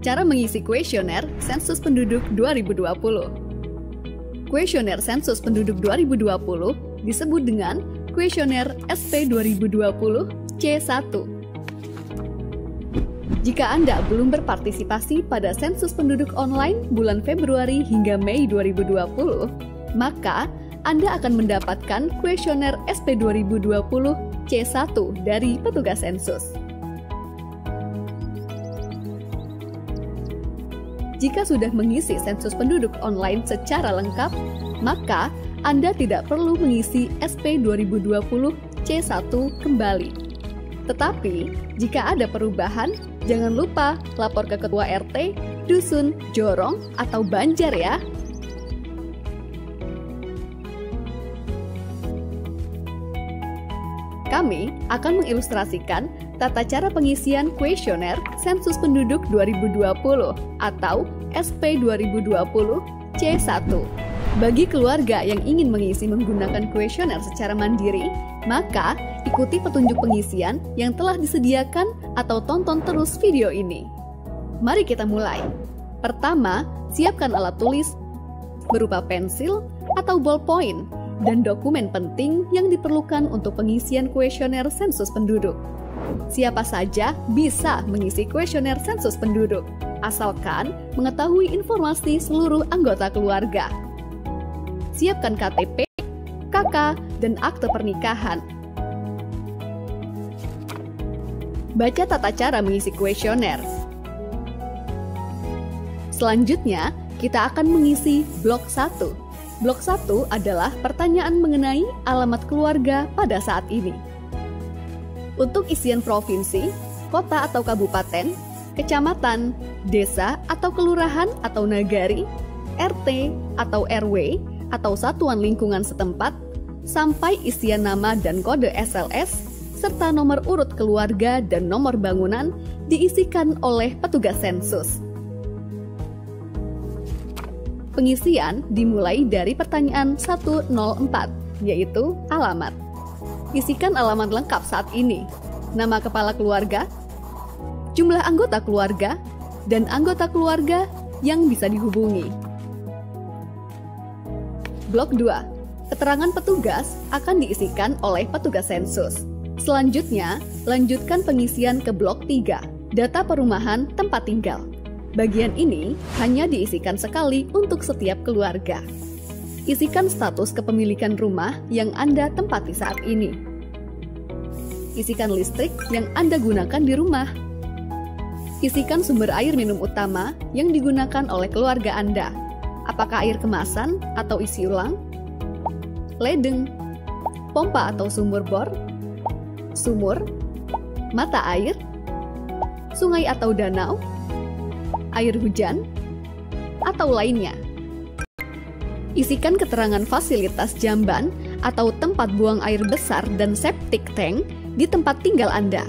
Cara mengisi kuesioner Sensus Penduduk 2020. Kuesioner Sensus Penduduk 2020 disebut dengan kuesioner SP 2020 C1. Jika Anda belum berpartisipasi pada sensus penduduk online bulan Februari hingga Mei 2020, maka Anda akan mendapatkan kuesioner SP 2020 C1 dari petugas sensus. Jika sudah mengisi sensus penduduk online secara lengkap, maka Anda tidak perlu mengisi SP 2020 C1 kembali. Tetapi, jika ada perubahan, jangan lupa lapor ke Ketua RT, Dusun, Jorong, atau Banjar ya. Kami akan mengilustrasikan tata cara pengisian kuesioner Sensus Penduduk 2020 atau SP 2020 C1. Bagi keluarga yang ingin mengisi menggunakan kuesioner secara mandiri, maka ikuti petunjuk pengisian yang telah disediakan atau tonton terus video ini. Mari kita mulai. Pertama, siapkan alat tulis berupa pensil atau ballpoint dan dokumen penting yang diperlukan untuk pengisian kuesioner sensus penduduk. Siapa saja bisa mengisi kuesioner sensus penduduk, asalkan mengetahui informasi seluruh anggota keluarga. Siapkan KTP, KK, dan akte pernikahan. Baca tata cara mengisi kuesioner. Selanjutnya, kita akan mengisi blok 1. Blok 1 adalah pertanyaan mengenai alamat keluarga pada saat ini. Untuk isian provinsi, kota atau kabupaten, kecamatan, desa atau kelurahan atau nagari, RT atau RW atau satuan lingkungan setempat, sampai isian nama dan kode SLS, serta nomor urut keluarga dan nomor bangunan diisikan oleh petugas sensus. Pengisian dimulai dari pertanyaan 104, yaitu alamat. Isikan alamat lengkap saat ini, nama kepala keluarga, jumlah anggota keluarga, dan anggota keluarga yang bisa dihubungi. Blok 2. Keterangan petugas akan diisikan oleh petugas sensus. Selanjutnya, lanjutkan pengisian ke blok 3, data perumahan tempat tinggal. Bagian ini hanya diisikan sekali untuk setiap keluarga. Isikan status kepemilikan rumah yang Anda tempati saat ini. Isikan listrik yang Anda gunakan di rumah. Isikan sumber air minum utama yang digunakan oleh keluarga Anda. Apakah air kemasan atau isi ulang? Ledeng, pompa atau sumur bor, sumur, mata air, sungai atau danau, air hujan, atau lainnya. Isikan keterangan fasilitas jamban atau tempat buang air besar dan septic tank di tempat tinggal Anda.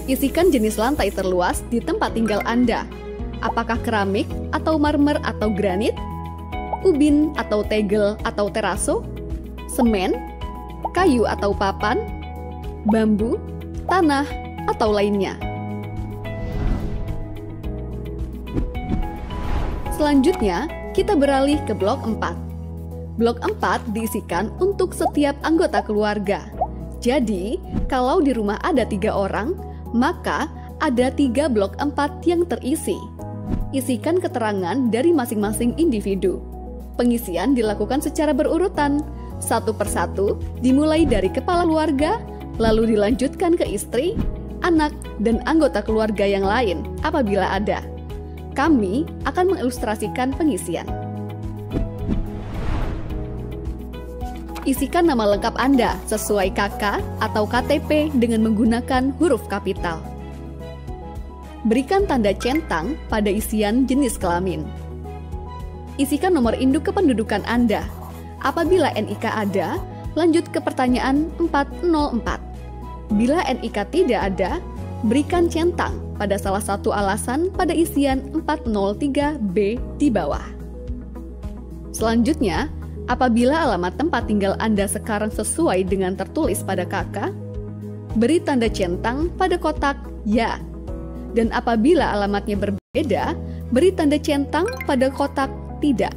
Isikan jenis lantai terluas di tempat tinggal Anda. Apakah keramik atau marmer atau granit, ubin atau tegel atau teraso, semen, kayu atau papan, bambu, tanah, atau lainnya. Selanjutnya, kita beralih ke blok 4. Blok 4 diisikan untuk setiap anggota keluarga. Jadi, kalau di rumah ada 3 orang, maka ada 3 blok 4 yang terisi. Isikan keterangan dari masing-masing individu. Pengisian dilakukan secara berurutan, satu persatu, dimulai dari kepala keluarga, lalu dilanjutkan ke istri, anak, dan anggota keluarga yang lain apabila ada. Kami akan mengilustrasikan pengisian. Isikan nama lengkap Anda sesuai KK atau KTP dengan menggunakan huruf kapital. Berikan tanda centang pada isian jenis kelamin. Isikan nomor induk kependudukan Anda. Apabila NIK ada, lanjut ke pertanyaan 404. Bila NIK tidak ada, berikan centang pada salah satu alasan pada isian 403B di bawah. Selanjutnya, apabila alamat tempat tinggal Anda sekarang sesuai dengan tertulis pada KK, beri tanda centang pada kotak Ya. Dan apabila alamatnya berbeda, beri tanda centang pada kotak tidak.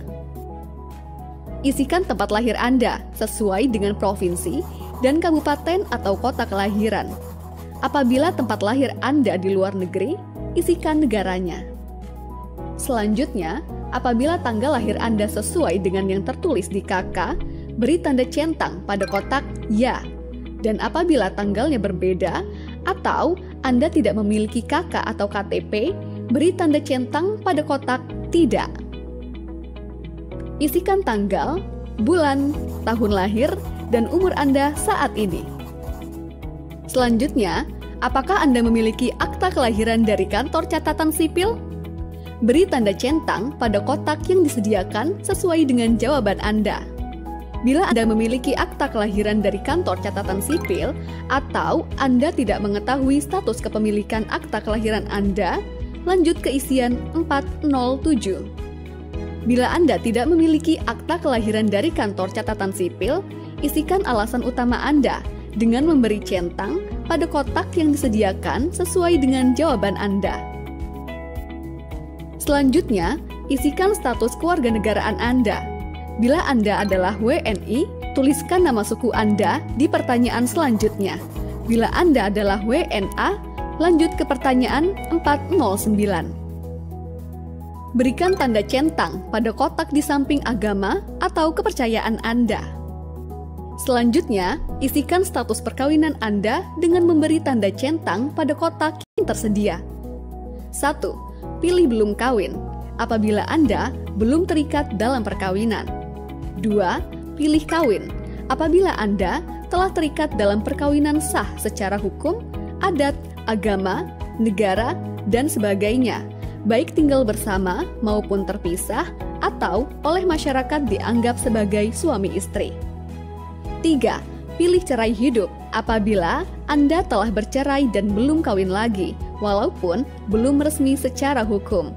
Isikan tempat lahir Anda sesuai dengan provinsi dan kabupaten atau kota kelahiran. Apabila tempat lahir Anda di luar negeri, isikan negaranya. Selanjutnya, apabila tanggal lahir Anda sesuai dengan yang tertulis di KK, beri tanda centang pada kotak ya. Dan apabila tanggalnya berbeda atau Anda tidak memiliki KK atau KTP, beri tanda centang pada kotak tidak. Isikan tanggal, bulan, tahun lahir, dan umur Anda saat ini. Selanjutnya, apakah Anda memiliki akta kelahiran dari kantor catatan sipil? Beri tanda centang pada kotak yang disediakan sesuai dengan jawaban Anda. Bila Anda memiliki akta kelahiran dari kantor catatan sipil atau Anda tidak mengetahui status kepemilikan akta kelahiran Anda, lanjut ke isian 407. Bila Anda tidak memiliki akta kelahiran dari kantor catatan sipil, isikan alasan utama Anda dengan memberi centang pada kotak yang disediakan sesuai dengan jawaban Anda. Selanjutnya, isikan status kewarganegaraan Anda. Bila Anda adalah WNI, tuliskan nama suku Anda di pertanyaan selanjutnya. Bila Anda adalah WNA, lanjut ke pertanyaan 409. Berikan tanda centang pada kotak di samping agama atau kepercayaan Anda. Selanjutnya, isikan status perkawinan Anda dengan memberi tanda centang pada kotak yang tersedia. 1. Pilih belum kawin, apabila Anda belum terikat dalam perkawinan. 2. Pilih kawin, apabila Anda telah terikat dalam perkawinan sah secara hukum, adat, agama, negara, dan sebagainya, baik tinggal bersama maupun terpisah atau oleh masyarakat dianggap sebagai suami istri. 3. Pilih cerai hidup apabila Anda telah bercerai dan belum kawin lagi, walaupun belum resmi secara hukum.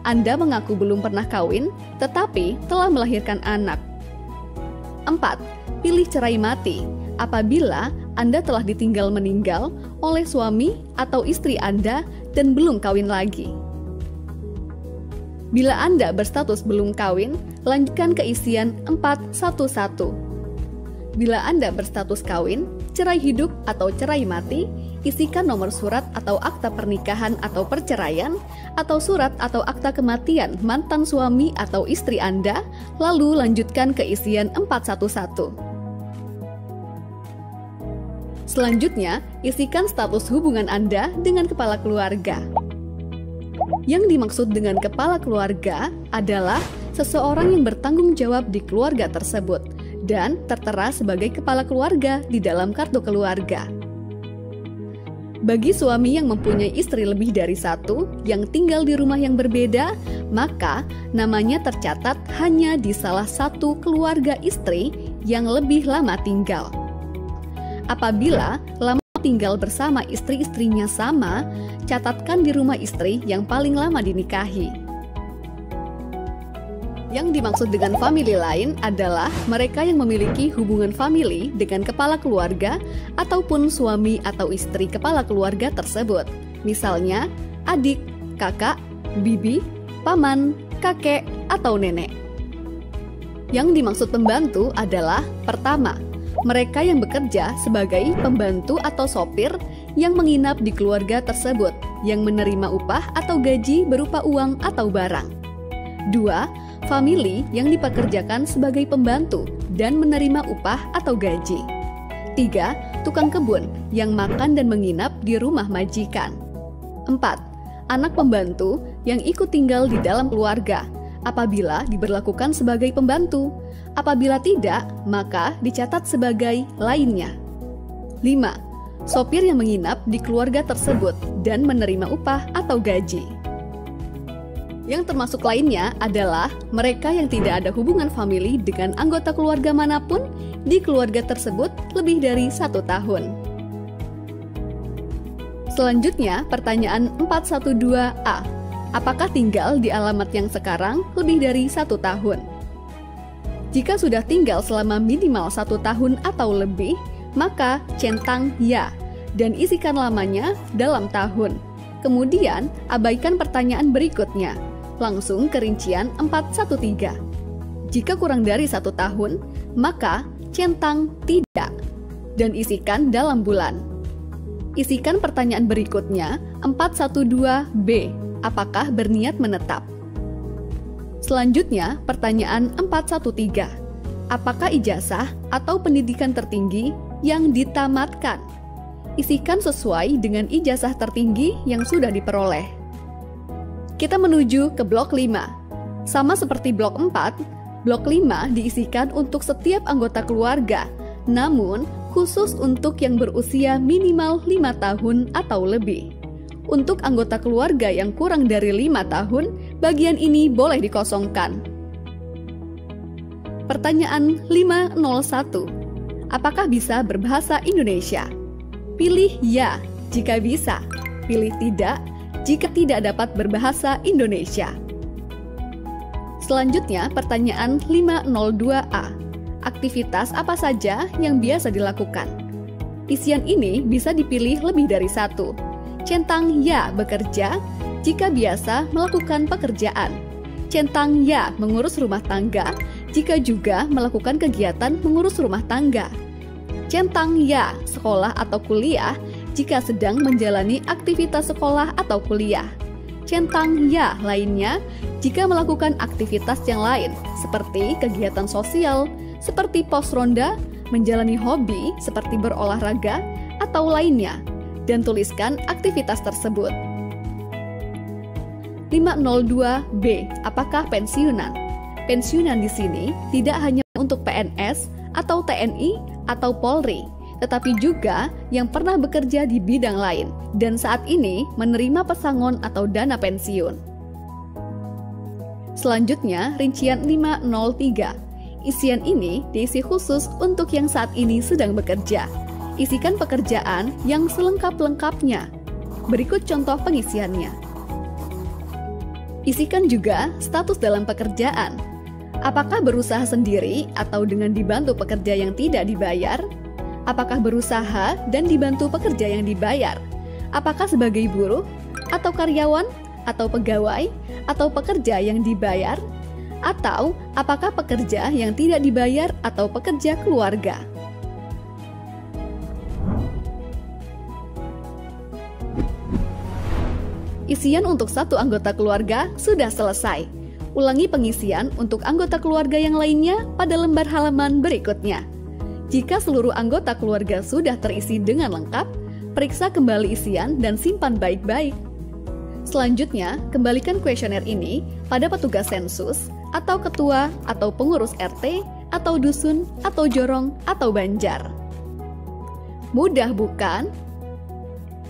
Anda mengaku belum pernah kawin, tetapi telah melahirkan anak. 4. Pilih cerai mati apabila Anda telah ditinggal meninggal oleh suami atau istri Anda dan belum kawin lagi. Bila Anda berstatus belum kawin, lanjutkan ke isian 411. Bila Anda berstatus kawin, cerai hidup atau cerai mati, isikan nomor surat atau akta pernikahan atau perceraian, atau surat atau akta kematian mantan suami atau istri Anda, lalu lanjutkan ke isian 411. Selanjutnya, isikan status hubungan Anda dengan kepala keluarga. Yang dimaksud dengan kepala keluarga adalah seseorang yang bertanggung jawab di keluarga tersebut dan tertera sebagai kepala keluarga di dalam kartu keluarga. Bagi suami yang mempunyai istri lebih dari satu yang tinggal di rumah yang berbeda, maka namanya tercatat hanya di salah satu keluarga istri yang lebih lama tinggal. Apabila lama tinggal bersama istri-istrinya sama, catatkan di rumah istri yang paling lama dinikahi. Yang dimaksud dengan famili lain adalah mereka yang memiliki hubungan famili dengan kepala keluarga ataupun suami atau istri kepala keluarga tersebut. Misalnya, adik, kakak, bibi, paman, kakek, atau nenek. Yang dimaksud pembantu adalah pertama, mereka yang bekerja sebagai pembantu atau sopir yang menginap di keluarga tersebut, yang menerima upah atau gaji berupa uang atau barang. 2. Famili yang dipekerjakan sebagai pembantu dan menerima upah atau gaji. 3. Tukang kebun yang makan dan menginap di rumah majikan. 4. Anak pembantu yang ikut tinggal di dalam keluarga apabila diberlakukan sebagai pembantu. Apabila tidak, maka dicatat sebagai lainnya. 5. Sopir yang menginap di keluarga tersebut dan menerima upah atau gaji. Yang termasuk lainnya adalah mereka yang tidak ada hubungan famili dengan anggota keluarga manapun di keluarga tersebut lebih dari 1 tahun. Selanjutnya, pertanyaan 412A. Apakah tinggal di alamat yang sekarang lebih dari 1 tahun? Jika sudah tinggal selama minimal 1 tahun atau lebih, maka centang ya dan isikan lamanya dalam tahun. Kemudian, abaikan pertanyaan berikutnya. Langsung ke rincian 413. Jika kurang dari 1 tahun, maka centang tidak dan isikan dalam bulan. Isikan pertanyaan berikutnya 412B. Apakah berniat menetap? Selanjutnya, pertanyaan 413. Apakah ijazah atau pendidikan tertinggi yang ditamatkan? Isikan sesuai dengan ijazah tertinggi yang sudah diperoleh. Kita menuju ke blok 5. Sama seperti blok 4, blok 5 diisikan untuk setiap anggota keluarga, namun khusus untuk yang berusia minimal 5 tahun atau lebih. Untuk anggota keluarga yang kurang dari 5 tahun, bagian ini boleh dikosongkan. Pertanyaan 501. Apakah bisa berbahasa Indonesia? Pilih ya jika bisa, pilih tidak jika tidak dapat berbahasa Indonesia. Selanjutnya, pertanyaan 502A. Aktivitas apa saja yang biasa dilakukan? Isian ini bisa dipilih lebih dari satu. Centang ya bekerja jika biasa melakukan pekerjaan. Centang ya mengurus rumah tangga jika juga melakukan kegiatan mengurus rumah tangga. Centang ya sekolah atau kuliah jika sedang menjalani aktivitas sekolah atau kuliah. Centang ya lainnya jika melakukan aktivitas yang lain seperti kegiatan sosial, seperti pos ronda, menjalani hobi seperti berolahraga, atau lainnya, dan tuliskan aktivitas tersebut. 502B. Apakah pensiunan? Pensiunan di sini tidak hanya untuk PNS atau TNI atau Polri, tetapi juga yang pernah bekerja di bidang lain dan saat ini menerima pesangon atau dana pensiun. Selanjutnya, rincian 503. Isian ini diisi khusus untuk yang saat ini sedang bekerja. Isikan pekerjaan yang selengkap-lengkapnya. Berikut contoh pengisiannya. Isikan juga status dalam pekerjaan. Apakah berusaha sendiri atau dengan dibantu pekerja yang tidak dibayar? Apakah berusaha dan dibantu pekerja yang dibayar? Apakah sebagai buruh, atau karyawan, atau pegawai, atau pekerja yang dibayar? Atau apakah pekerja yang tidak dibayar atau pekerja keluarga? Isian untuk satu anggota keluarga sudah selesai. Ulangi pengisian untuk anggota keluarga yang lainnya pada lembar halaman berikutnya. Jika seluruh anggota keluarga sudah terisi dengan lengkap, periksa kembali isian dan simpan baik-baik. Selanjutnya, kembalikan kuesioner ini pada petugas sensus, atau ketua, atau pengurus RT, atau dusun, atau jorong, atau banjar. Mudah bukan?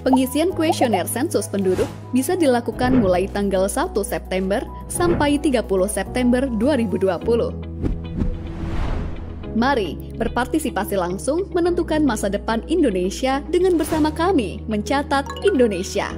Pengisian kuesioner sensus penduduk bisa dilakukan mulai tanggal 1 September sampai 30 September 2020. Mari berpartisipasi langsung menentukan masa depan Indonesia dengan bersama kami mencatat Indonesia.